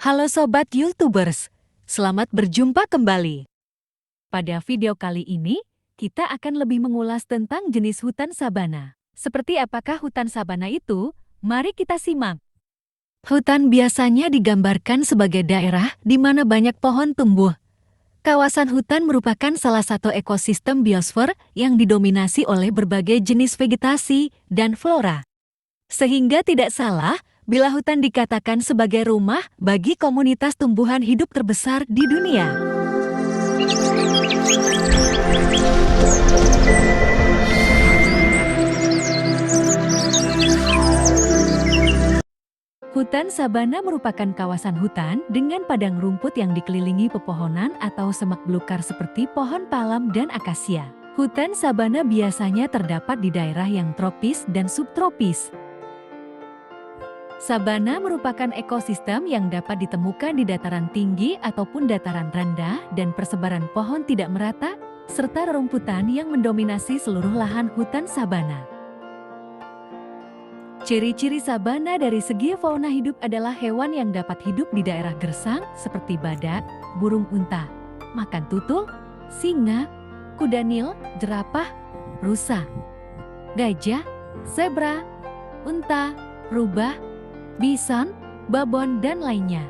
Halo Sobat YouTubers, selamat berjumpa kembali. Pada video kali ini, kita akan lebih mengulas tentang jenis hutan sabana. Seperti apakah hutan sabana itu? Mari kita simak. Hutan biasanya digambarkan sebagai daerah di mana banyak pohon tumbuh. Kawasan hutan merupakan salah satu ekosistem biosfer yang didominasi oleh berbagai jenis vegetasi dan flora. Sehingga tidak salah bila hutan dikatakan sebagai rumah bagi komunitas tumbuhan hidup terbesar di dunia. Hutan sabana merupakan kawasan hutan dengan padang rumput yang dikelilingi pepohonan atau semak belukar seperti pohon palem dan akasia. Hutan sabana biasanya terdapat di daerah yang tropis dan subtropis. Sabana merupakan ekosistem yang dapat ditemukan di dataran tinggi ataupun dataran rendah dan persebaran pohon tidak merata, serta rerumputan yang mendominasi seluruh lahan hutan sabana. Ciri-ciri sabana dari segi fauna hidup adalah hewan yang dapat hidup di daerah gersang seperti badak, burung unta, makan tutul, singa, kuda nil, jerapah, rusa, gajah, zebra, unta, rubah, bison, babon, dan lainnya.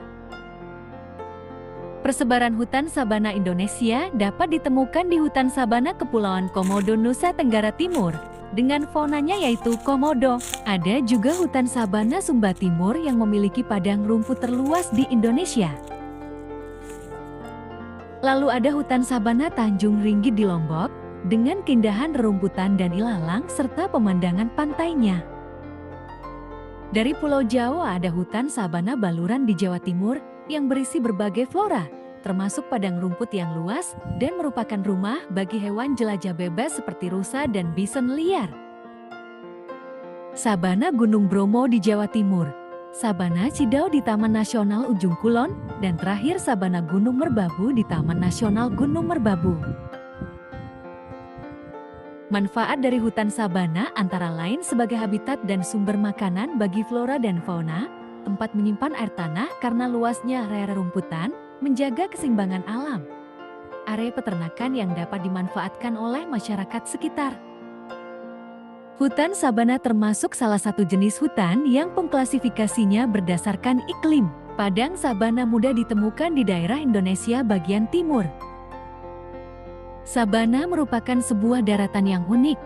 Persebaran hutan sabana Indonesia dapat ditemukan di hutan sabana Kepulauan Komodo, Nusa Tenggara Timur, dengan faunanya yaitu komodo. Ada juga hutan sabana Sumba Timur yang memiliki padang rumput terluas di Indonesia. Lalu ada hutan sabana Tanjung Ringgit di Lombok, dengan keindahan rerumputan dan ilalang serta pemandangan pantainya. Dari Pulau Jawa ada hutan sabana Baluran di Jawa Timur yang berisi berbagai flora, termasuk padang rumput yang luas dan merupakan rumah bagi hewan jelajah bebas seperti rusa dan bison liar. Sabana Gunung Bromo di Jawa Timur, Sabana Cidau di Taman Nasional Ujung Kulon, dan terakhir Sabana Gunung Merbabu di Taman Nasional Gunung Merbabu. Manfaat dari hutan sabana antara lain sebagai habitat dan sumber makanan bagi flora dan fauna, tempat menyimpan air tanah karena luasnya area rerumputan, menjaga keseimbangan alam, area peternakan yang dapat dimanfaatkan oleh masyarakat sekitar. Hutan sabana termasuk salah satu jenis hutan yang pengklasifikasinya berdasarkan iklim. Padang sabana mudah ditemukan di daerah Indonesia bagian timur. Sabana merupakan sebuah daratan yang unik,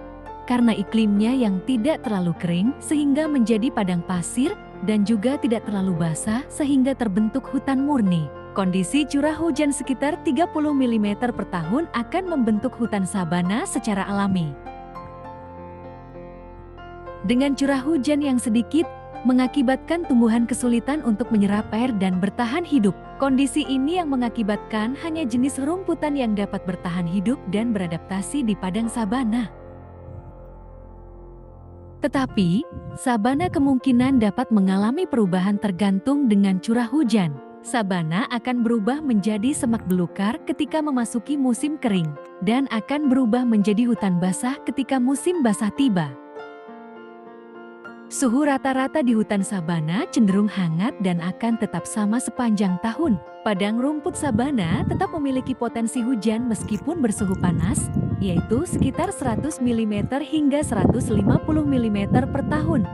karena iklimnya yang tidak terlalu kering sehingga menjadi padang pasir dan juga tidak terlalu basah sehingga terbentuk hutan murni. Kondisi curah hujan sekitar 30 mm per tahun akan membentuk hutan sabana secara alami. Dengan curah hujan yang sedikit, mengakibatkan tumbuhan kesulitan untuk menyerap air dan bertahan hidup. Kondisi ini yang mengakibatkan hanya jenis rumputan yang dapat bertahan hidup dan beradaptasi di padang sabana. Tetapi, sabana kemungkinan dapat mengalami perubahan tergantung dengan curah hujan. Sabana akan berubah menjadi semak belukar ketika memasuki musim kering, dan akan berubah menjadi hutan basah ketika musim basah tiba. Suhu rata-rata di hutan sabana cenderung hangat dan akan tetap sama sepanjang tahun. Padang rumput sabana tetap memiliki potensi hujan meskipun bersuhu panas, yaitu sekitar 100 mm hingga 150 mm per tahun.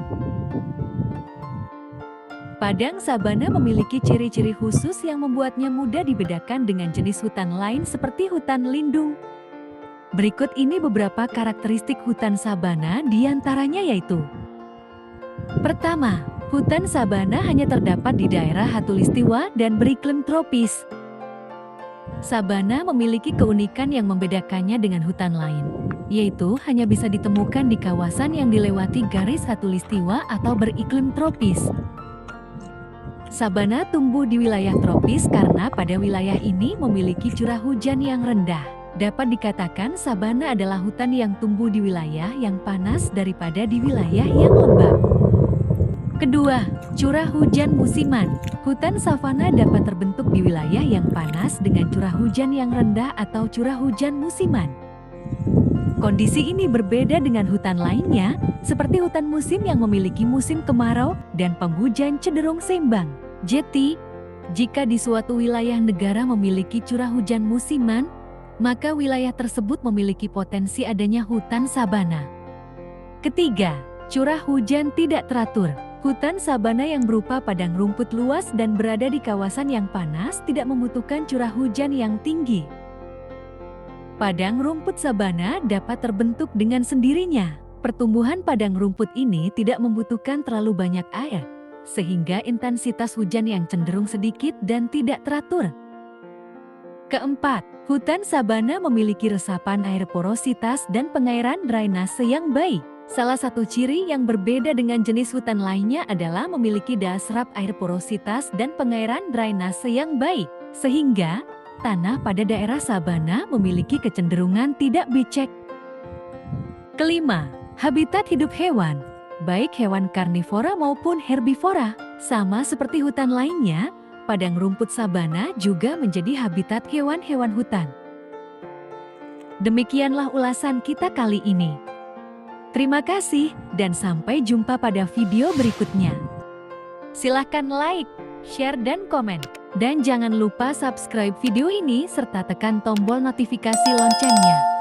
Padang sabana memiliki ciri-ciri khusus yang membuatnya mudah dibedakan dengan jenis hutan lain seperti hutan lindung. Berikut ini beberapa karakteristik hutan sabana, diantaranya yaitu: pertama, hutan sabana hanya terdapat di daerah khatulistiwa dan beriklim tropis. Sabana memiliki keunikan yang membedakannya dengan hutan lain, yaitu hanya bisa ditemukan di kawasan yang dilewati garis khatulistiwa atau beriklim tropis. Sabana tumbuh di wilayah tropis karena pada wilayah ini memiliki curah hujan yang rendah. Dapat dikatakan sabana adalah hutan yang tumbuh di wilayah yang panas daripada di wilayah yang lembab. Kedua, curah hujan musiman. Hutan savana dapat terbentuk di wilayah yang panas dengan curah hujan yang rendah atau curah hujan musiman. Kondisi ini berbeda dengan hutan lainnya, seperti hutan musim yang memiliki musim kemarau dan penghujan cenderung seimbang. Jeti, Jika di suatu wilayah negara memiliki curah hujan musiman, maka wilayah tersebut memiliki potensi adanya hutan sabana. Ketiga, curah hujan tidak teratur. Hutan sabana yang berupa padang rumput luas dan berada di kawasan yang panas tidak membutuhkan curah hujan yang tinggi. Padang rumput sabana dapat terbentuk dengan sendirinya. Pertumbuhan padang rumput ini tidak membutuhkan terlalu banyak air, sehingga intensitas hujan yang cenderung sedikit dan tidak teratur. Keempat, hutan sabana memiliki resapan air, porositas, dan pengairan drainase yang baik. Salah satu ciri yang berbeda dengan jenis hutan lainnya adalah memiliki daya serap air, porositas, dan pengairan drainase yang baik, sehingga tanah pada daerah sabana memiliki kecenderungan tidak becek. Kelima, habitat hidup hewan, baik hewan karnivora maupun herbivora. Sama seperti hutan lainnya, padang rumput sabana juga menjadi habitat hewan-hewan hutan. Demikianlah ulasan kita kali ini. Terima kasih dan sampai jumpa pada video berikutnya. Silahkan like, share, dan komen. Dan jangan lupa subscribe video ini serta tekan tombol notifikasi loncengnya.